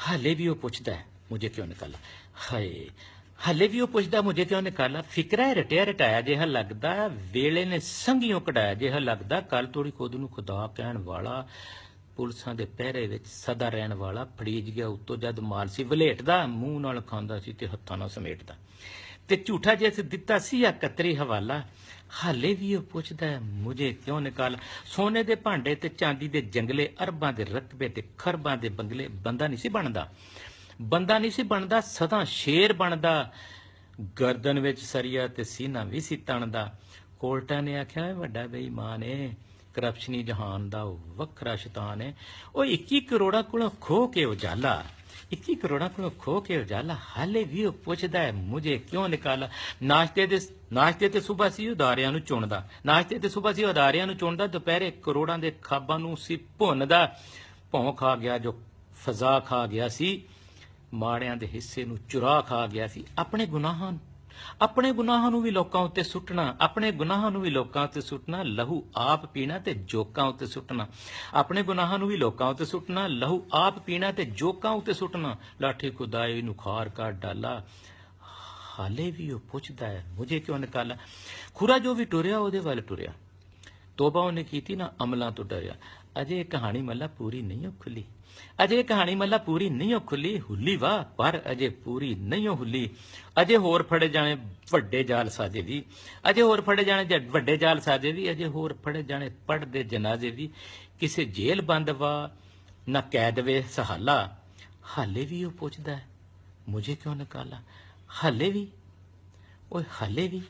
हाले भी वो पुछदा है मुझे क्यों निकाला। हाय हाले भी वो पुछदा मुझे क्यों निकाला। फिक्रा है रटिया रटाया जिहा लगदा, वेले ने संघियों कढाया जिहा लगदा। कल तोड़ी खुद नूं खुदा कहण वाला, पुलिसां दे पहरे विच सदा रहण वाला, फड़ीज गया उत्तों जद माल सी वलेटदा, मूंह नाल खांदा सी ते हत्थां नाल समेटदा। ते झूठा जिस दिता सी कतरी हवाला, हाले भी वो पुछदा है मुझे क्यों निकाला। सोने दे भांडे ते चांदी दे जंगले, अरबां दे रकबे ते खरबां दे बंगले, बंदा नहीं सी बनदा, बंदा नहीं सी बनदा, सदा शेर बनदा। गर्दन विच सरिया ते सीना भी सी तणदा। कोल्टा ने आख्या वड्डा बेईमान है, करप्शनी जहान दा वखरा शैतान है। ओ 21 करोड़ा कोलों खो के उजाला, 21 करोड़ा कोलों खो के उजाला, हाले भी वो पुछदा है मुझे क्यों निकाला। नाश्ते ते सुबह सी उदारियां नूं चुणदा, नाश्ते ते सुबह सी उदारियां नूं चुणदा, दोपहरे करोड़ां दे खाबां नूं सी भुनदा। भौं खा गया जो फजा खा गया सी, माड़ियां दे हिस्से नूं चुरा खा गया सी। अपने गुनाहां नूं भी लोकां उत्ते सुੱਟਣਾ, अपने गुनाहां नूं भी लोकां उत्ते सुੱਟਣਾ, लहू आप पीना ते जोकां उत्ते सुੱਟਣਾ। अपने गुनाहां नूं भी लोकां उत्ते सुੱਟਣਾ, लहू आप पीना ते जोकां उत्ते सुੱਟਣਾ। लाठी खुदाई नूं खार का डाला, हाले भी वो पुछदा है मुझे क्यों निकाला। खुरा जो भी टुरिया ਉਹਦੇ ਵੱਲ टुरिया, तोबा ਉਹਨੇ ਕੀਤੀ ना अमलां तो डरिया। अजे ये कहानी मल्ला पूरी नहीं हो खुली, अजे ये कहानी मल्ला पूरी नहीं हो खुली। हुली वाह पर अजे पूरी नहीं हो हुली। अजे होर फड़े जाने वड्डे जाल साजे भी, अजे होर फड़े जाने वड्डे जाल साजे भी, अजे होर फड़े जाने पढ़दे जनाजे भी। किसे जेल बंद वा ना कैद वे सहाला, हाले भी वो पुछदा है मुझे क्यों निकाला। हाले भी, ओए हाले भी